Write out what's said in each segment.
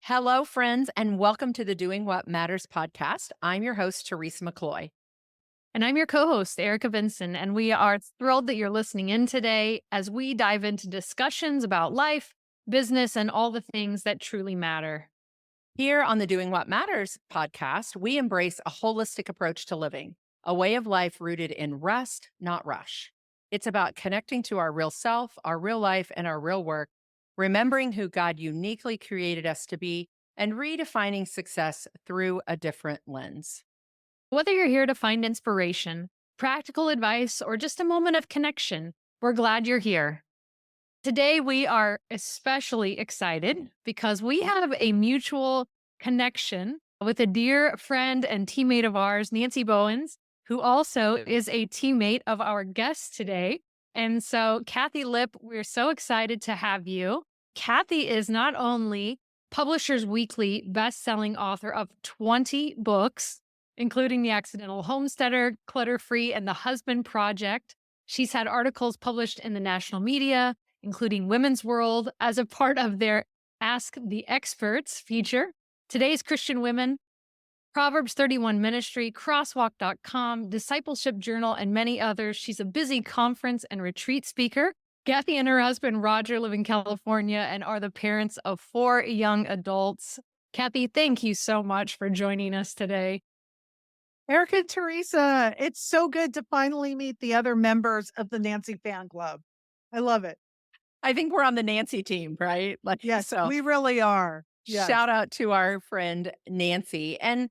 Hello, friends, and welcome to the Doing What Matters podcast. I'm your host, Teresa McCloy. And I'm your co host, Erica Vinson, and we are thrilled that you're listening in today as we dive into discussions about life, business, and all the things that truly matter. Here on the Doing What Matters podcast, we embrace a holistic approach to living, a way of life rooted in rest, not rush. It's about connecting to our real self, our real life, and our real work, remembering who God uniquely created us to be, and redefining success through a different lens. Whether you're here to find inspiration, practical advice, or just a moment of connection, we're glad you're here. Today, we are especially excited because we have a mutual connection with a dear friend and teammate of ours, Nancy Bowens, who also is a teammate of our guest today. And so, Kathy Lip, we're so excited to have you. Kathy is not only Publishers Weekly best-selling author of 20 books, including The Accidental Homesteader, Clutter Free, and The Husband Project. She's had articles published in the national media, including Women's World, as a part of their Ask the Experts feature. Today's Christian Women, Proverbs 31 Ministry, Crosswalk.com, Discipleship Journal, and many others. She's a busy conference and retreat speaker. Kathy and her husband, Roger, live in California and are the parents of 4 young adults. Kathy, thank you so much for joining us today. Erica and Teresa, it's so good to finally meet the other members of the Nancy fan club. I love it. I think we're on the Nancy team, right? Like, Yes, so we really are. Yes. shout out to our friend Nancy. And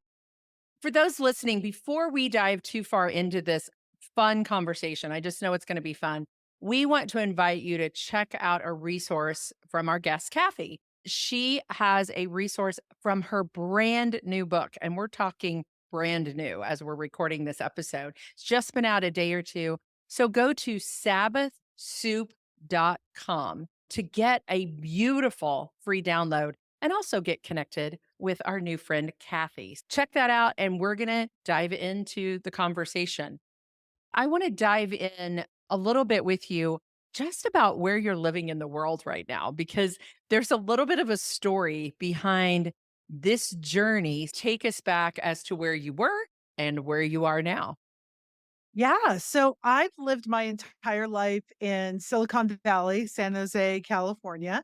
for those listening, before we dive too far into this fun conversation, I just know it's going to be fun. We want to invite you to check out a resource from our guest, Kathy. She has a resource from her brand new book, and we're talking brand new as we're recording this episode. It's just been out a day or two. So go to sabbathsoup.com to get a beautiful free download and also get connected with our new friend, Kathy. Check that out, and we're going to dive into the conversation. I want to dive in a little bit with you just about where you're living in the world right now, because there's a little bit of a story behind this journey. Take us back as to where you were and where you are now. Yeah. So I've lived my entire life in Silicon Valley, San Jose, California,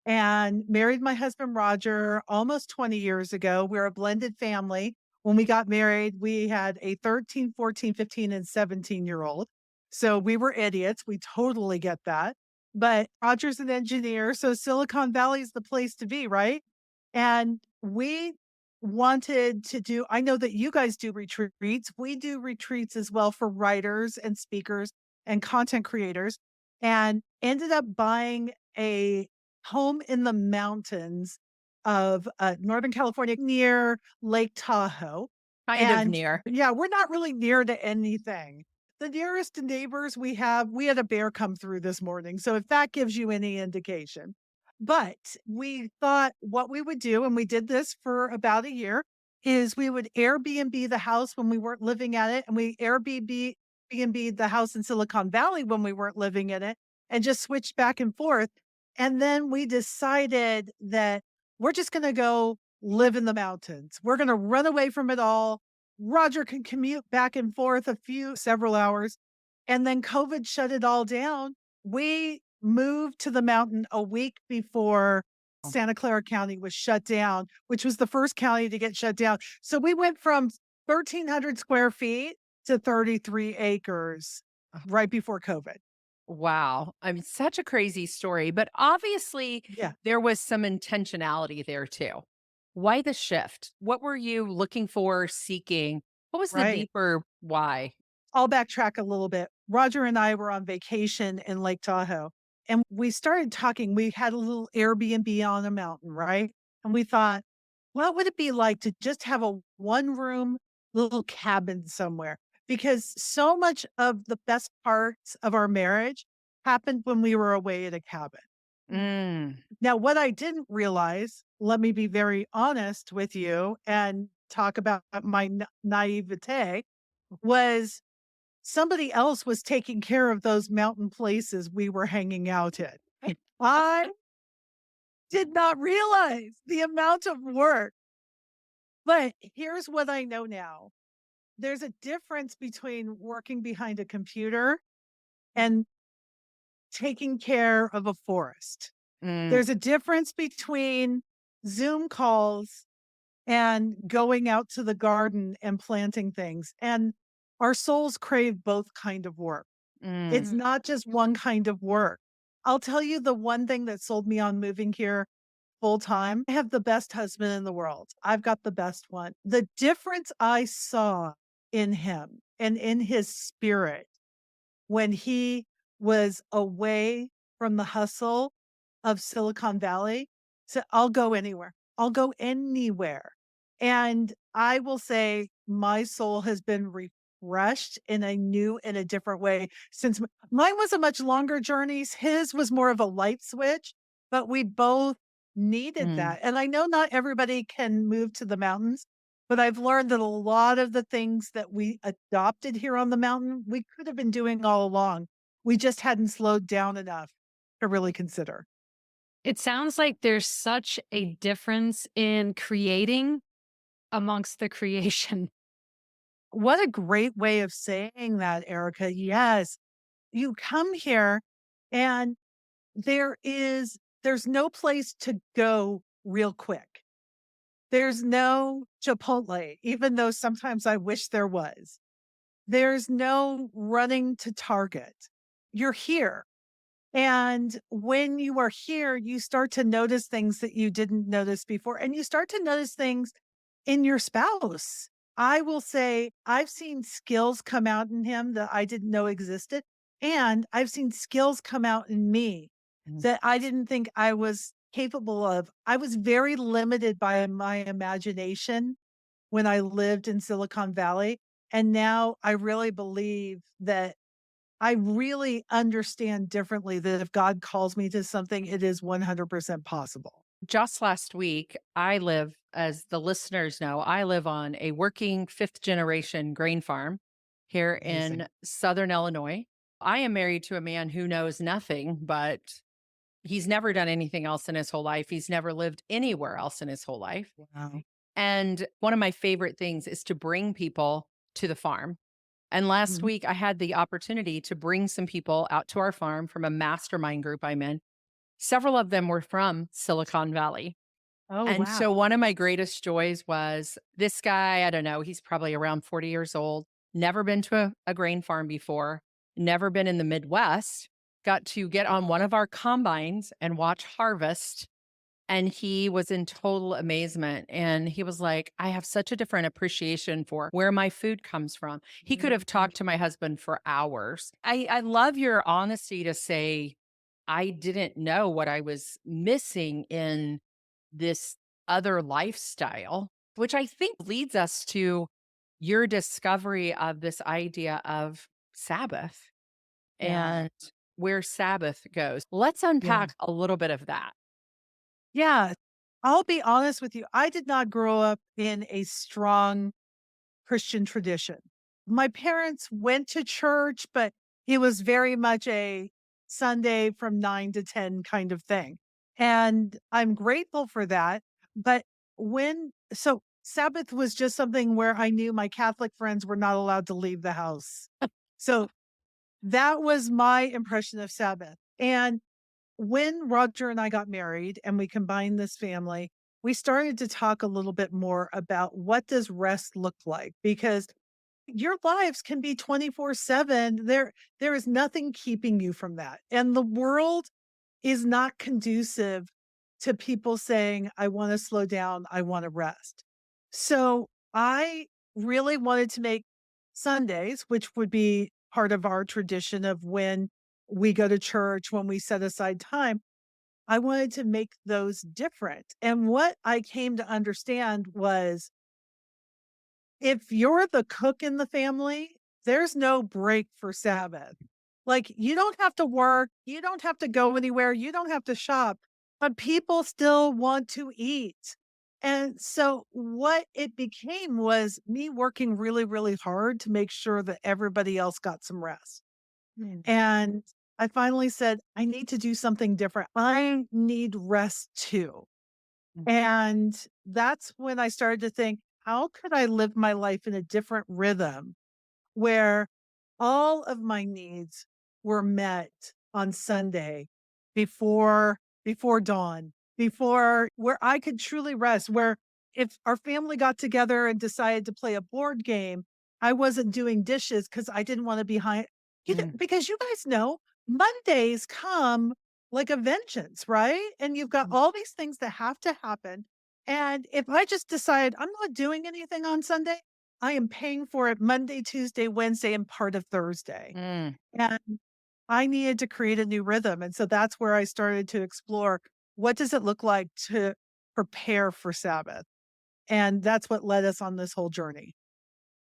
and married my husband, Roger, almost 20 years ago. We're a blended family. When we got married, we had a 13, 14, 15, and 17-year-old. So we were idiots. We totally get that. But Roger's an engineer. So Silicon Valley is the place to be, right? And we wanted to do, I know that you guys do retreats. We do retreats as well for writers and speakers and content creators, and ended up buying a home in the mountains of Northern California near Lake Tahoe. Kind of And near. yeah, we're not really near to anything. The nearest neighbors we had a bear come through this morning. So if that gives you any indication. But we thought what we would do, and we did this for about a year, is we would Airbnb the house when we weren't living at it, and we Airbnb the house in Silicon Valley when we weren't living in it, and just switched back and forth. And then we decided that we're just going to go live in the mountains. We're going to run away from it all. Roger can commute back and forth several hours. And then COVID shut it all down. We moved to the mountain a week before Santa Clara County was shut down, which was the first county to get shut down. So we went from 1,300 square feet to 33 acres right before COVID. Wow. I mean, such a crazy story, but obviously Yeah, there was some intentionality there too. Why the shift? What were you looking for, seeking? What was the right. deeper why? I'll backtrack a little bit. Roger and I were on vacation in Lake Tahoe, and we started talking. We had a little Airbnb on a mountain, right? And we thought, what would it be like to just have a one room little cabin somewhere? Because so much of the best parts of our marriage happened when we were away at a cabin. Mm. Now, what I didn't realize, let me be very honest with you and talk about my naivete, was somebody else was taking care of those mountain places we were hanging out in. I did not realize the amount of work. But here's what I know now. There's a difference between working behind a computer and taking care of a forest. Mm, There's a difference between Zoom calls and going out to the garden and planting things. And our souls crave both kind of work. mm, It's not just one kind of work. I'll tell you the one thing that sold me on moving here full time. I have the best husband in the world. I've got the best one. The difference I saw in him and in his spirit when he was away from the hustle of Silicon Valley. So I'll go anywhere. I'll go anywhere. And I will say my soul has been refreshed in a new and a different way since mine was a much longer journey. His was more of a light switch, but we both needed mm. that. And I know not everybody can move to the mountains, but I've learned that a lot of the things that we adopted here on the mountain, we could have been doing all along. We just hadn't slowed down enough to really consider. It sounds like there's such a difference in creating amongst the creation. What a great way of saying that, Erica. Yes. You come here and there's no place to go real quick. There's no Chipotle, even though sometimes I wish there was. There's no running to Target. You're here. And when you are here, you start to notice things that you didn't notice before, and you start to notice things in your spouse. I will say I've seen skills come out in him that I didn't know existed, and I've seen skills come out in me Mm. that I didn't think I was capable of. I was very limited by my imagination when I lived in Silicon Valley, and now I really believe that I really understand differently that if God calls me to something, it is 100% possible. Just last week, I live, as the listeners know, I live on a working fifth generation grain farm here Amazing. in Southern Illinois. I am married to a man who knows nothing, but he's never done anything else in his whole life. He's never lived anywhere else in his whole life. Wow. And one of my favorite things is to bring people to the farm. And last Mhm. week, I had the opportunity to bring some people out to our farm from a mastermind group I'm in. Several of them were from Silicon Valley. Oh, And so wow. one of my greatest joys was this guy, I don't know, he's probably around 40 years old, never been to a grain farm before, never been in the Midwest, got to get on one of our combines and watch harvest. And he was in total amazement. And he was like, I have such a different appreciation for where my food comes from. He could have Mhm. talked to my husband for hours. I love your honesty to say, I didn't know what I was missing in this other lifestyle, which I think leads us to your discovery of this idea of Sabbath Yeah. and where Sabbath goes. Let's Yeah. unpack a little bit of that. Yeah. I'll be honest with you. I did not grow up in a strong Christian tradition. My parents went to church, but it was very much a Sunday from 9 to 10 kind of thing. And I'm grateful for that. But Sabbath was just something where I knew my Catholic friends were not allowed to leave the house. So that was my impression of Sabbath. And when Roger and I got married and we combined this family, we started to talk a little bit more about what does rest look like because your lives can be 24/7. There is nothing keeping you from that. And the world is not conducive to people saying, I want to slow down, I want to rest. So I really wanted to make Sundays, which would be part of our tradition of when we go to church, when we set aside time, I wanted to make those different. And what I came to understand was if you're the cook in the family, there's no break for Sabbath. Like, you don't have to work, you don't have to go anywhere, you don't have to shop, but people still want to eat. And so, what it became was me working really, really hard to make sure that everybody else got some rest. Mm. And I finally said, I need to do something different. I need rest too. Mm, And that's when I started to think, how could I live my life in a different rhythm where all of my needs were met on Sunday before dawn, before where I could truly rest, where if our family got together and decided to play a board game, I wasn't doing dishes because I didn't want to be behind mm, because you guys know Mondays come like a vengeance, right? And you've got mm, all these things that have to happen. And if I just decide I'm not doing anything on Sunday, I am paying for it Monday, Tuesday, Wednesday, and part of Thursday. mm. And I needed to create a new rhythm. And so that's where I started to explore what does it look like to prepare for Sabbath? And that's what led us on this whole journey.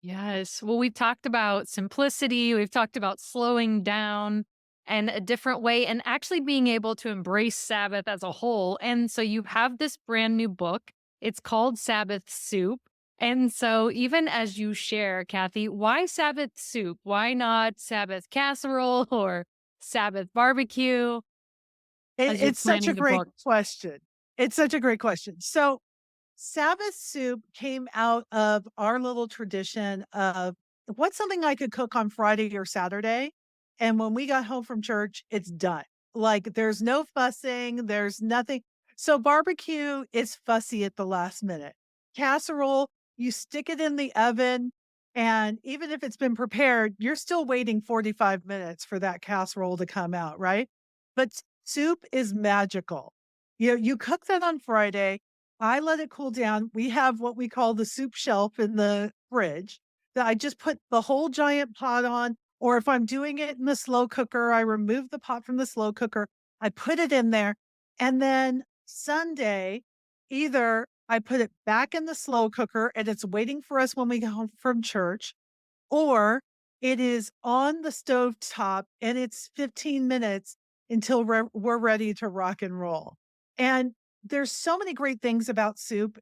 Yes. Well, we've talked about simplicity, we've talked about slowing down and a different way, and actually being able to embrace Sabbath as a whole. And so you have this brand new book. It's called Sabbath Soup. And so, even as you share, Kathy, why Sabbath soup? Why not Sabbath casserole or Sabbath barbecue as you're It's such a planning the great book? question. It's such a great question. So Sabbath soup came out of our little tradition of what's something I could cook on Friday or Saturday. And when we got home from church, it's done. Like there's no fussing, there's nothing. So barbecue is fussy at the last minute. Casserole, you stick it in the oven. And even if it's been prepared, you're still waiting 45 minutes for that casserole to come out, right? But soup is magical. You cook that on Friday. I let it cool down. We have what we call the soup shelf in the fridge that I just put the whole giant pot on. Or if I'm doing it in the slow cooker, I remove the pot from the slow cooker. I put it in there. And then Sunday, either I put it back in the slow cooker and it's waiting for us when we get home from church, or it is on the stove top and it's 15 minutes until we're ready to rock and roll. And there's so many great things about soup.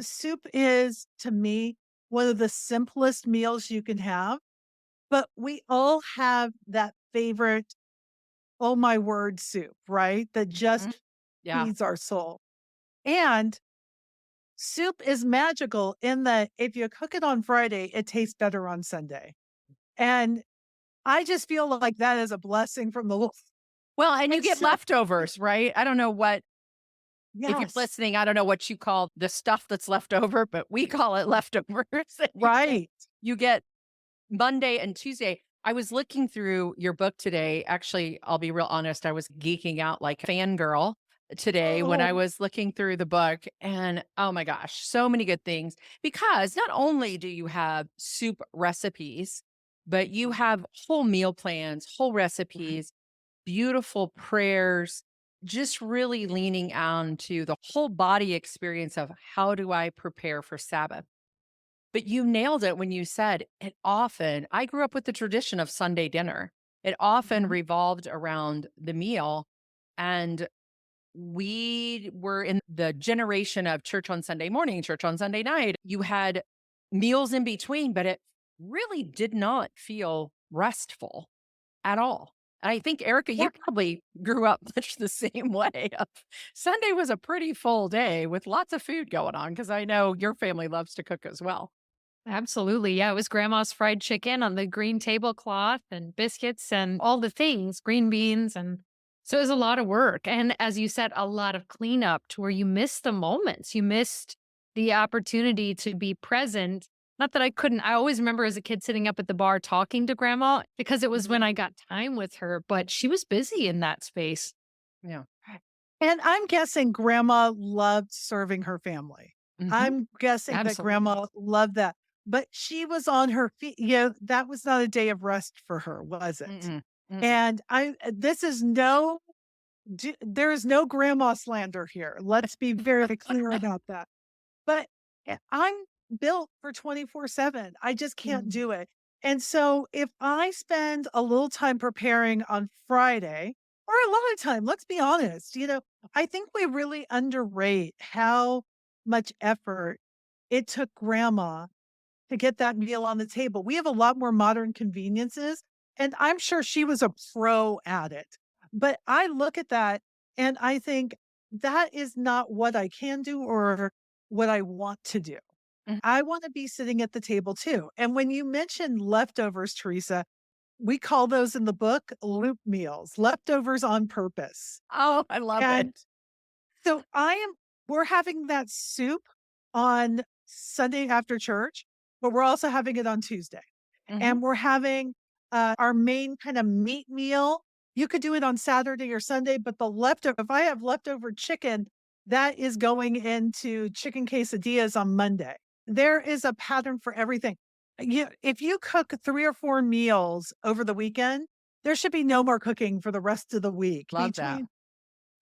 Soup is, to me, one of the simplest meals you can have, but we all have that favorite, oh my word, soup, right? That Mhm. just Yeah. feeds our soul. And soup is magical in that if you cook it on Friday, it tastes better on Sunday. And I just feel like that is a blessing from the Lord. Well, and you And get so leftovers, right? I don't know what if you're yes, listening, I don't know what you call the stuff that's left over, but we call it leftovers. And right. you get Monday and Tuesday. I was looking through your book today. Actually, I'll be real honest, I was geeking out like a fangirl today when I Oh, was looking through the book. And oh my gosh, so many good things. Because not only do you have soup recipes, but you have whole meal plans, whole recipes, beautiful prayers, just really leaning on to the whole body experience of how do I prepare for Sabbath. But you nailed it when you said it often I grew up with the tradition of Sunday dinner. It often mhm. revolved around the meal, and we were in the generation of church on Sunday morning, church on Sunday night. You had meals in between, but it really did not feel restful at all. And I think, Erica, Yeah, you probably grew up much the same way of Sunday was a pretty full day with lots of food going on because I know your family loves to cook as well. Absolutely. Yeah, it was grandma's fried chicken on the green tablecloth and biscuits and all the things, green beans. And so it was a lot of work. And as you said, a lot of cleanup to where you missed the moments. You missed the opportunity to be present. Not that I couldn't, I always remember as a kid sitting up at the bar talking to grandma because it was when mhm. I got time with her, but she was busy in that space. Yeah. And I'm guessing grandma loved serving her family. Mhm. I'm guessing that Absolutely. grandma loved that, but she was on her feet. That was not a day of rest for her, was it? Mm-mm. Mm-mm. And this is there is no grandma slander here. Let's be very clear about that. But I'm built for 24/7. I just can't Mm. do it. And so if I spend a little time preparing on Friday or a lot of time, let's be honest, I think we really underrate how much effort it took grandma to get that meal on the table. We have a lot more modern conveniences, And I'm sure she was a pro at it. But I look at that and I think that is not what I can do or what I want to do. Mhm. I want to be sitting at the table too. And when you mentioned leftovers, Teresa, we call those in the book loop meals, leftovers on purpose. Oh, I love And it. so we're having that soup on Sunday after church, but we're also having it on Tuesday. Mhm. And we're having our main kind of meat meal. You could do it on Saturday or Sunday, but if I have leftover chicken, that is going into chicken quesadillas on Monday. There is a pattern for everything. If you cook 3 or 4 meals over the weekend, there should be no more cooking for the rest of the week Love that. between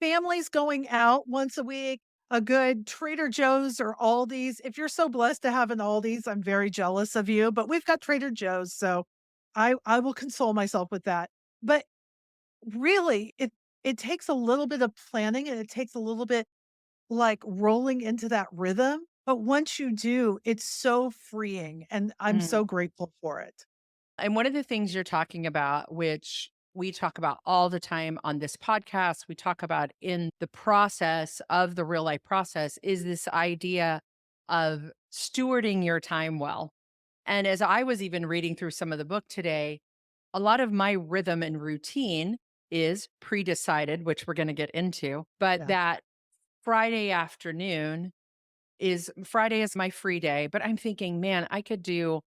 families going out once a week, a good Trader Joe's or Aldi's. If you're so blessed to have an Aldi's, I'm very jealous of you, but we've got Trader Joe's, so I will console myself with that. But really, it takes a little bit of planning and it takes a little bit like rolling into that rhythm. But once you do, it's so freeing and I'm Mm. so grateful for it. And one of the things you're talking about, which we talk about all the time on this podcast, we talk about in the process of the real life process, is this idea of stewarding your time well. And as I was even reading through some of the book today, a lot of my rhythm and routine is pre decided, which we're going to get into, but Yeah. that Friday afternoon Friday is my free day. But I'm thinking, man, I could do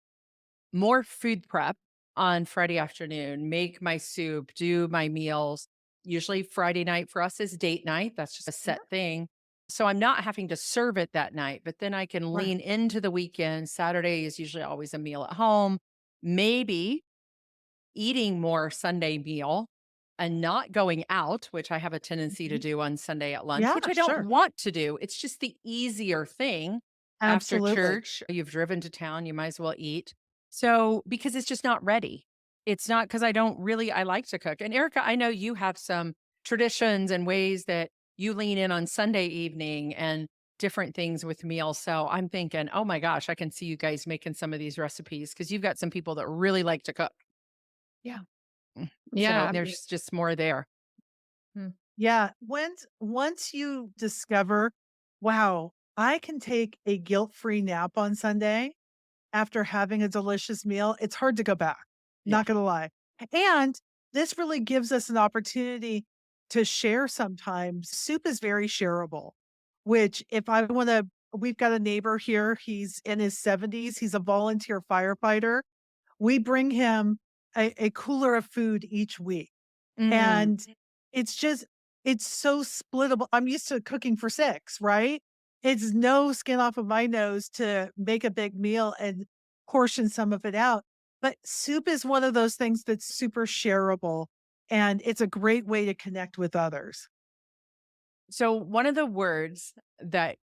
more food prep on Friday afternoon, make my soup, do my meals. Usually Friday night for us is date night. That's just a Yeah. set thing. So I'm not having to serve it that night, but then I can Right. lean into the weekend. Saturday is usually always a meal at home. Maybe eating more Sunday meal and not going out, which I have a tendency to Mhm. do on Sunday at lunch, Yeah, which I don't sure. want to do. It's just the easier thing after Absolutely. church. You've driven to town, you might as well eat. So, because it's just not ready. It's not because I like to cook. And Erica, I know you have some traditions and ways that you lean in on Sunday evening and different things with meals. So I'm thinking, oh my gosh, I can see you guys making some of these recipes because you've got some people that really like to cook. Yeah. So Yeah. there's just more there. Mm. Yeah, once you discover, wow, I can take a guilt-free nap on Sunday after having a delicious meal, it's hard to go back, Yeah. not gonna lie. And this really gives us an opportunity to share sometimes. Soup is very shareable, which if I wanna we've got a neighbor here, he's in his 70s, he's a volunteer firefighter. We bring him a cooler of food each week. Mm. And it's just it's so splittable. I'm used to cooking for 6, right? It's no skin off of my nose to make a big meal and portion some of it out. But soup is one of those things that's super shareable, and it's a great way to connect with others. So one of the words that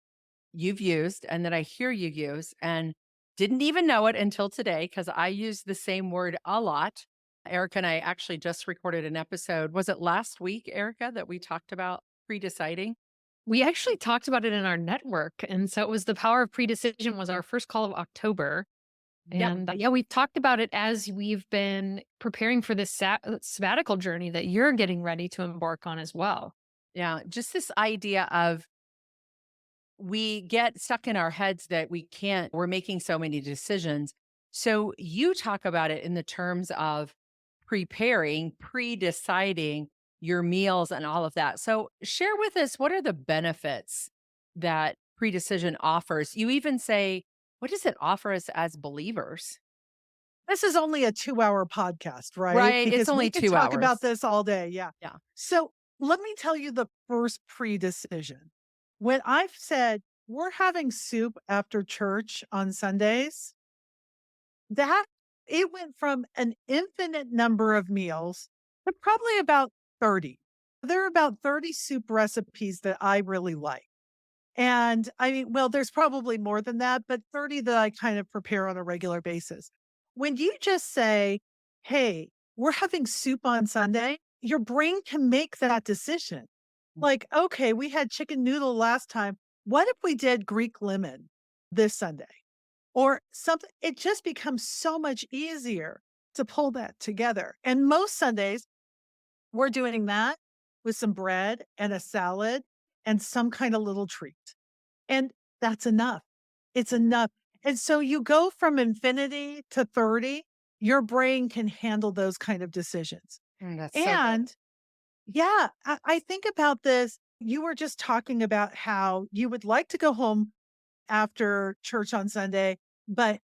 you've used and that I hear you use and didn't even know it until today because I use the same word a lot. Erica and I actually just recorded an episode. Was it last week, Erica, that we talked about pre-deciding? We actually talked about it in our network. And so it was the power of pre-decision was our first call of October. Yep. And yeah, we've talked about it as we've been preparing for this sabbatical journey that you're getting ready to embark on as well. Yeah. Just this idea of we get stuck in our heads that we're making so many decisions. So you talk about it in the terms of preparing, pre deciding your meals and all of that. So share with us what are the benefits that pre decision offers? You even say, what does it offer us as believers? This is only a 2-hour podcast, right? Right. It's Because we only could 2 talk about hours. this all day, yeah. Yeah. So, let me tell you the first pre-decision. When I've said, "We're having soup after church on Sundays," that it went from an infinite number of meals to probably about 30. There are about 30 soup recipes that I really like. And I mean, well, there's probably more than that, but 30 that I kind of prepare on a regular basis. When you just say, hey, we're having soup on Sunday, your brain can make that decision. Like, okay, we had chicken noodle last time. What if we did Greek lemon this Sunday or something? It just becomes so much easier to pull that together. And most Sundays, we're doing that with some bread and a salad and some kind of little treat. And that's enough. It's enough. And so you go from infinity to 30, your brain can handle those kind of decisions. That's so good. And yeah, I think about this. You were just talking about how you would like to go home after church on Sunday, but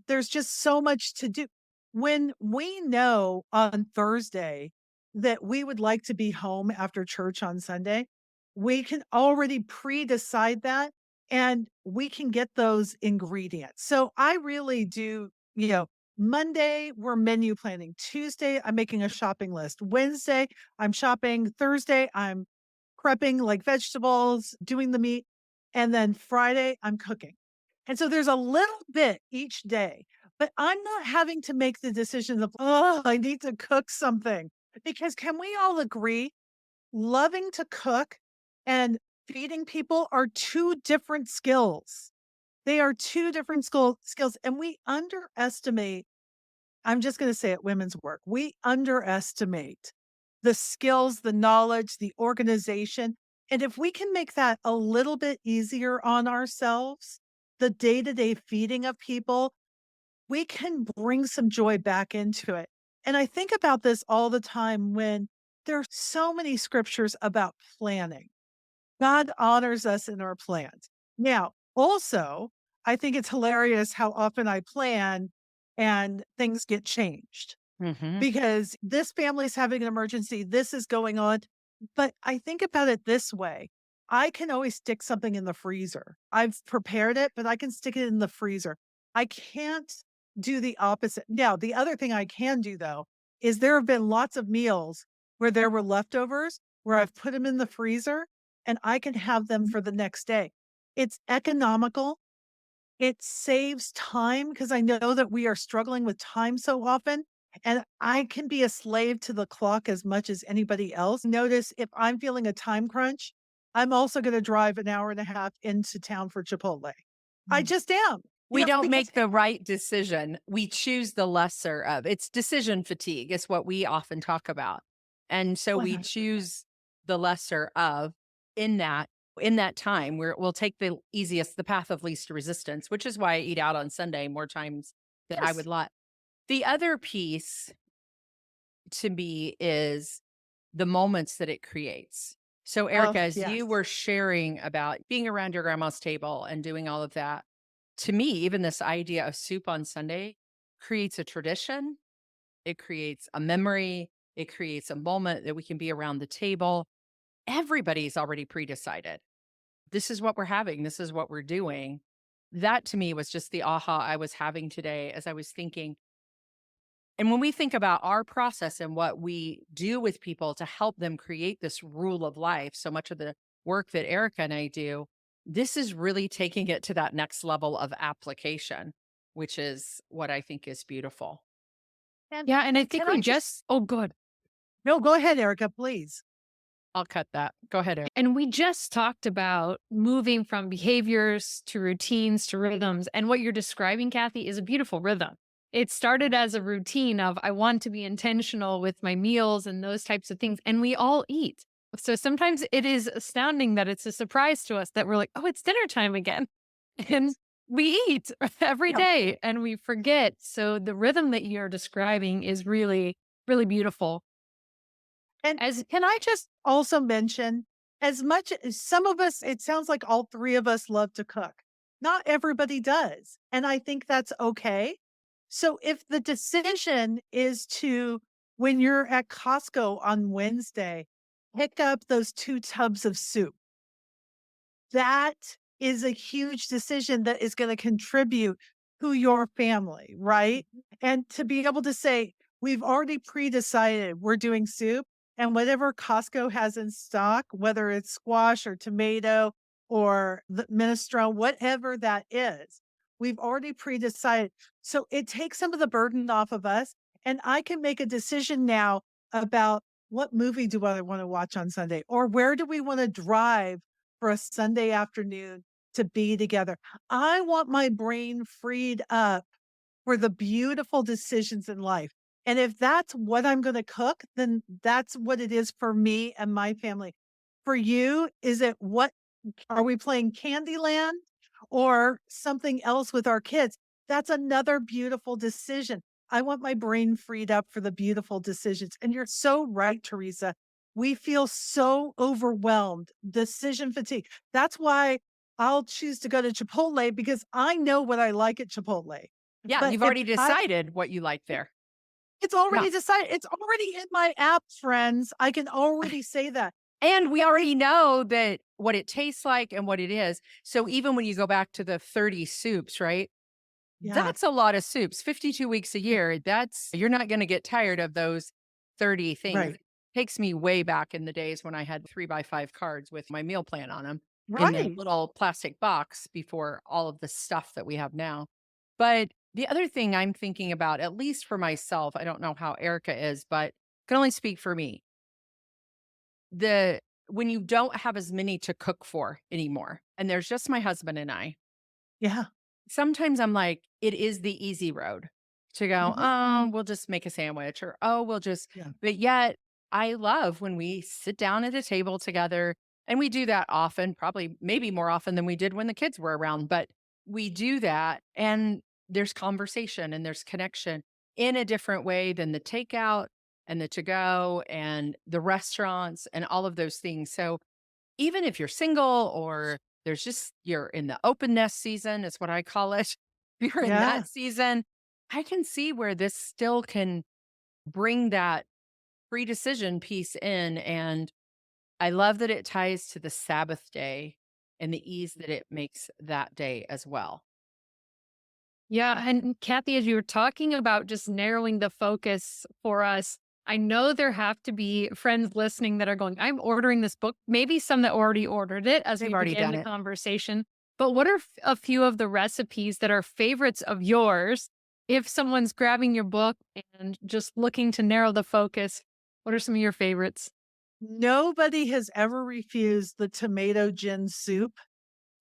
there's just so much to do. When we know on Thursday that we would like to be home after church on Sunday, we can already pre-decide that and we can get those ingredients. So I really do, Monday, we're menu planning. Tuesday, I'm making a shopping list. Wednesday, I'm shopping. Thursday, I'm prepping like vegetables, doing the meat. And then Friday, I'm cooking. And so there's a little bit each day, but I'm not having to make the decision of, oh, I need to cook something. Because can we all agree loving to cook and feeding people are two different skills? They are two different skills. And we underestimate, I'm just going to say it, women's work. We underestimate the skills, the knowledge, the organization. And if we can make that a little bit easier on ourselves, the day to day feeding of people, we can bring some joy back into it. And I think about this all the time when there are so many scriptures about planning. God honors us in our plans. Now, also, I think it's hilarious how often I plan and things get changed Mhm. because this family is having an emergency. This is going on. But I think about it this way. I can always stick something in the freezer. I've prepared it, but I can stick it in the freezer. I can't do the opposite. Now, the other thing I can do though is there have been lots of meals where there were leftovers where I've put them in the freezer and I can have them for the next day. It's economical. It saves time because I know that we are struggling with time so often, and I can be a slave to the clock as much as anybody else. Notice if I'm feeling a time crunch, I'm also gonna drive an hour and a half into town for Chipotle. I just am, We don't because make the right decision. We choose the lesser of. It's decision fatigue is what we often talk about. And so we 100%. choose the lesser of in that in that time where we'll take the easiest, the path of least resistance, which is why I eat out on Sunday more times than I would Yes. like. The other piece to me is the moments that it creates. So, Oh, Erica, as yes. you were sharing about being around your grandma's table and doing all of that, to me, even this idea of soup on Sunday creates a tradition. It creates a memory. It creates a moment that we can be around the table. Everybody's already pre decided. This is what we're having. This is what we're doing. That to me was just the aha I was having today as I was thinking, and when we think about our process and what we do with people to help them create this rule of life, so much of the work that Erica and I do, this is really taking it to that next level of application, which is what I think is beautiful. And Yeah, and I can think we I just just oh, good. No, go ahead, Erica, please. I'll cut that. Go ahead, Erica. And we just talked about moving from behaviors to routines to rhythms. And what you're describing, Kathy, is a beautiful rhythm. It started as a routine of I want to be intentional with my meals and those types of things. And we all eat. So sometimes it is astounding that it's a surprise to us that we're like, oh, it's dinner time again. And we eat every Yeah. day and we forget. So the rhythm that you're describing is really, really beautiful. And As can I just also mention, as much as some of us, it sounds like all three of us love to cook. Not everybody does. And I think that's okay. So if the decision is to, when you're at Costco on Wednesday, pick up those 2 tubs of soup, that is a huge decision that is gonna contribute to your family, right? And to be able to say, "We've already pre-decided we're doing soup, and whatever Costco has in stock, whether it's squash or tomato or the minestrone, whatever that is, we've already pre-decided." So it takes some of the burden off of us, and I can make a decision now about what movie do I wanna watch on Sunday, or where do we wanna drive for a Sunday afternoon to be together. I want my brain freed up for the beautiful decisions in life. And if that's what I'm gonna cook, then that's what it is for me and my family. For you, is it what are we playing Candyland or something else with our kids? That's another beautiful decision. I want my brain freed up for the beautiful decisions. And you're so right, Teresa. We feel so overwhelmed, decision fatigue. That's why I'll choose to go to Chipotle because I know what I like at Chipotle. Yeah, But you've if already I decided what you like there. it's Yeah. already decided, it's already in my app, friends. I can already say that. And we already know that what it tastes like and what it is. So even when you go back to the 30 soups, right? Yeah. That's a lot of soups, 52 weeks a Yeah. year. That's you're not gonna get tired of those 30 things. Right. Takes me way back in the days when I had 3 by 5 cards with my meal plan on them in that Right. little plastic box before all of the stuff that we have now. But the other thing I'm thinking about, at least for myself, I don't know how Erica is, but can only speak for me. The when you don't have as many to cook for anymore, and there's just my husband and I, Yeah. sometimes I'm like, it is the easy road to go, Mhm. "Oh, we'll just make a sandwich," or, "Oh, we'll just" Yeah. but yet, I love when we sit down at a table together, and we do that often, probably maybe more often than we did when the kids were around, but we do that, and there's conversation and there's connection in a different way than the takeout and the to-go and the restaurants and all of those things, so even if you're single or there's just you're in the open nest season, is what I call it. If you're in Yeah. that season, I can see where this still can bring that free decision piece in. And I love that it ties to the Sabbath day and the ease that it makes that day as well. Yeah. And Kathy, as you were talking about just narrowing the focus for us, I know there have to be friends listening that are going, I'm ordering this book, maybe some that already ordered it as They've we already began done the it. conversation. But what are a few of the recipes that are favorites of yours? If someone's grabbing your book and just looking to narrow the focus, what are some of your favorites? Nobody has ever refused the tomato gin soup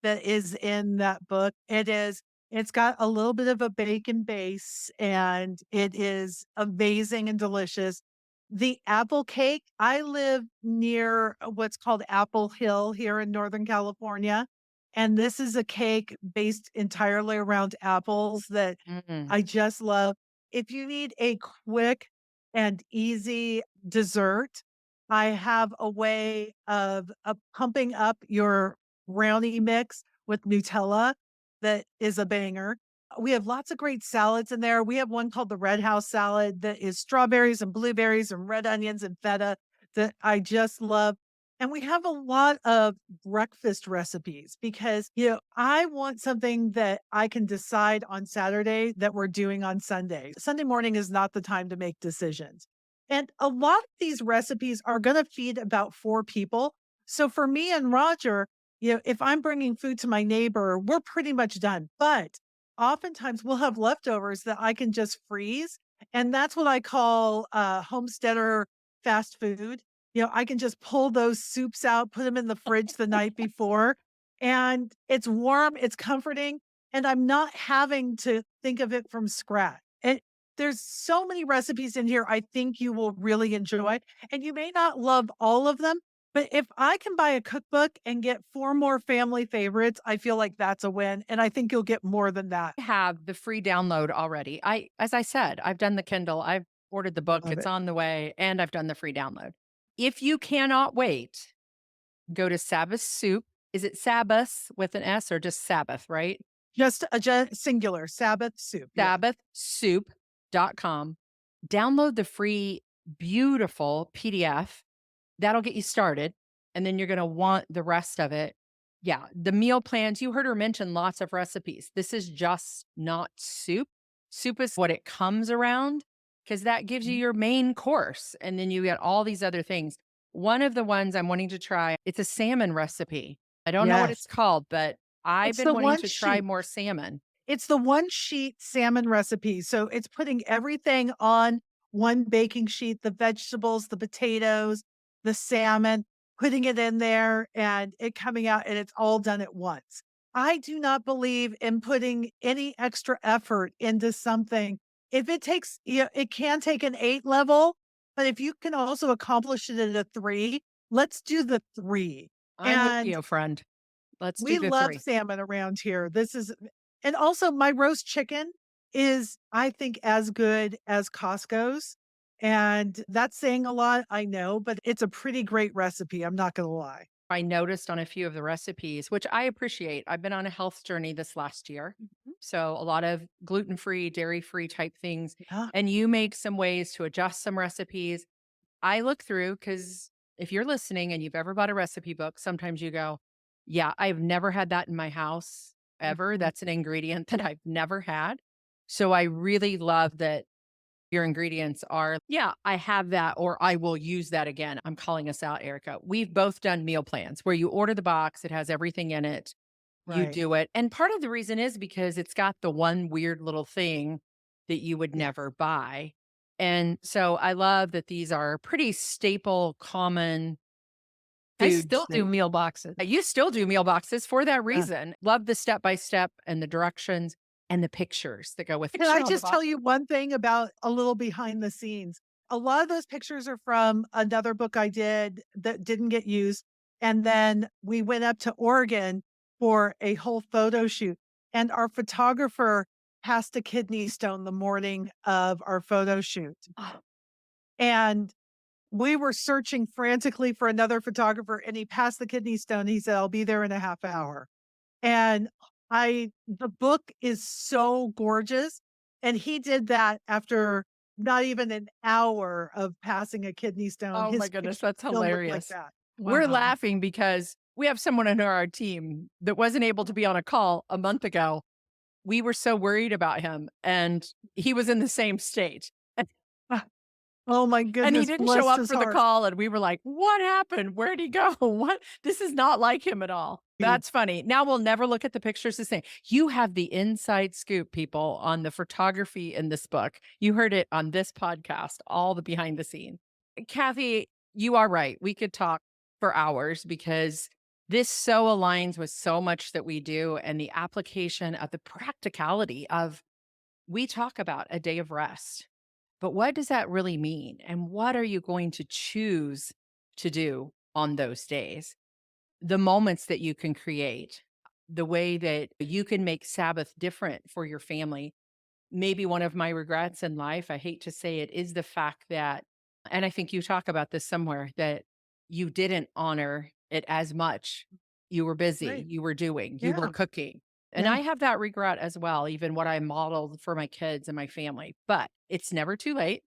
that is in that book. It's got a little bit of a bacon base and it is amazing and delicious. The apple cake, I live near what's called Apple Hill here in Northern California. And this is a cake based entirely around apples that Mm. I just love. If you need a quick and easy dessert, I have a way of pumping up your brownie mix with Nutella that is a banger. We have lots of great salads in there. We have one called the Red House salad that is strawberries and blueberries and red onions and feta that I just love. And we have a lot of breakfast recipes because, I want something that I can decide on Saturday that we're doing on Sunday. Sunday morning is not the time to make decisions. And a lot of these recipes are going to feed about 4 people. So for me and Roger, if I'm bringing food to my neighbor, we're pretty much done. But oftentimes we'll have leftovers that I can just freeze. And that's what I call homesteader fast food. I can just pull those soups out, put them in the fridge the night before, and it's warm, it's comforting, and I'm not having to think of it from scratch. And there's so many recipes in here I think you will really enjoy, and you may not love all of them, but if I can buy a cookbook and get 4 more family favorites, I feel like that's a win, and I think you'll get more than that. Have the free download already. As I said, I've done the Kindle, I've ordered the book, Love it's it. on the way, and I've done the free download. If you cannot wait, go to Sabbath Soup. Is it Sabbath with an S or just Sabbath, right? Just a singular Sabbath soup, yeah. Sabbathsoup.com. Download the free, beautiful PDF. That'll get you started, and then you're gonna want the rest of it. Yeah, the meal plans, you heard her mention lots of recipes. This is just not soup. Soup is what it comes around because that gives you Mhm. your main course, and then you get all these other things. One of the ones I'm wanting to try, it's a salmon recipe. I don't know what it's Yes. called, but I've It's been the wanting one to try sheet. more salmon. It's the one sheet salmon recipe. So it's putting everything on one baking sheet, the vegetables, the potatoes, the salmon, putting it in there and it coming out and it's all done at once. I do not believe in putting any extra effort into something if it takes, it can take an 8 level, but if you can also accomplish it at a 3, let's do the 3. I'm with And you, friend. Let's do we the love 3. salmon around here. And also my roast chicken is, I think, as good as Costco's. And that's saying a lot, I know, but it's a pretty great recipe. I'm not going to lie. I noticed on a few of the recipes, which I appreciate. I've been on a health journey this last year. Mhm. So a lot of gluten-free, dairy-free type things. Yeah. And you make some ways to adjust some recipes. I look through because if you're listening and you've ever bought a recipe book, sometimes you go, yeah, I've never had that in my house ever. Mhm. That's an ingredient that I've never had. So I really love that your ingredients are, yeah, I have that or I will use that again. I'm calling us out, Erica. We've both done meal plans where you order the box, it has everything in it, you Right. do it. And part of the reason is because it's got the one weird little thing that you would Yeah. never buy. And so I love that these are pretty staple, common I foods still that do meal boxes. you still do meal boxes for that Yeah. reason. Love the step by step and the directions and the pictures that go with Can I picture on the just box. tell you one thing about a little behind the scenes? A lot of those pictures are from another book I did that didn't get used. And then we went up to Oregon for a whole photo shoot. And our photographer passed a kidney stone the morning of our photo shoot. Oh, And we were searching frantically for another photographer, and he passed the kidney stone. He said, "I'll be there in a half hour." And the book is so gorgeous, and he did that after not even an hour of passing a kidney stone. Oh my His goodness, picture that's still look like hilarious. that. We're wow. laughing because we have someone on our team that wasn't able to be on a call a month ago. We were so worried about him, and he was in the same state. Ah, oh my And he goodness, didn't show bless up his for the heart. call, and we were like, "What happened? Where'd he go? What? This is not like him at all." That's funny. Now we'll never look at the pictures the same. You have the inside scoop, people, on the photography in this book. You heard it on this podcast, all the behind the scene. Kathy, you are right. We could talk for hours because this so aligns with so much that we do and the application of the practicality of we talk about a day of rest. But what does that really mean? And what are you going to choose to do on those days? The moments that you can create, the way that you can make Sabbath different for your family. Maybe one of my regrets in life, I hate to say it, is the fact that, and I think you talk about this somewhere, that you didn't honor it as much. You were busy, Right. you were doing, you were Yeah. cooking. And Yeah. I have that regret as well, even what I modeled for my kids and my family. But it's never too late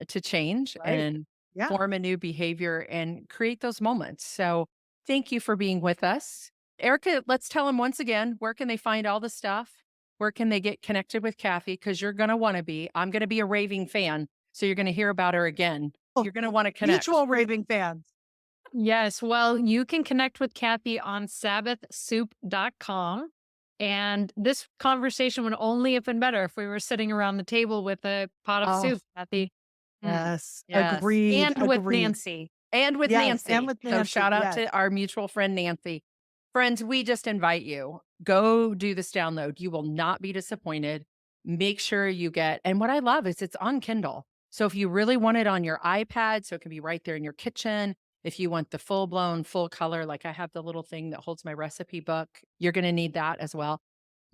to change Right. and Yeah. form a new behavior and create those moments. So thank you for being with us. Erica, let's tell them once again, where can they find all the stuff? Where can they get connected with Kathy? Because you're going to want to be. I'm going to be a raving fan. So you're going to hear about her again. Oh, You're going to want to connect. mutual raving fans. Yes. Well, you can connect with Kathy on sabbathsoup.com. And this conversation would only have been better if we were sitting around the table with a pot of Oh, soup, Kathy. Mm, Yes. yes. Agreed. and with Agreed. Nancy. And with Yes. And Nancy. with So Nancy. shout out Yes. to our mutual friend, Nancy. Friends, we just invite you. Go do this download. You will not be disappointed. Make sure you get, and what I love is it's on Kindle. So if you really want it on your iPad, so it can be right there in your kitchen. If you want the full blown, full color, like I have the little thing that holds my recipe book, you're going to need that as well.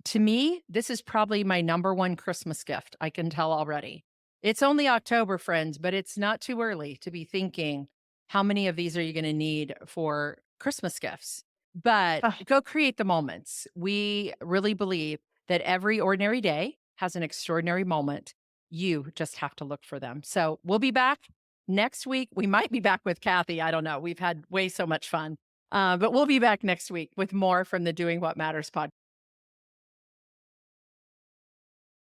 To me, this is probably my number one Christmas gift. I can tell already. It's only October, friends, but it's not too early to be thinking how many of these are you going to need for Christmas gifts? But Ah, go create the moments. We really believe that every ordinary day has an extraordinary moment. You just have to look for them. So we'll be back next week. We might be back with Kathy. I don't know. We've had way so much fun. But we'll be back next week with more from the Doing What Matters podcast.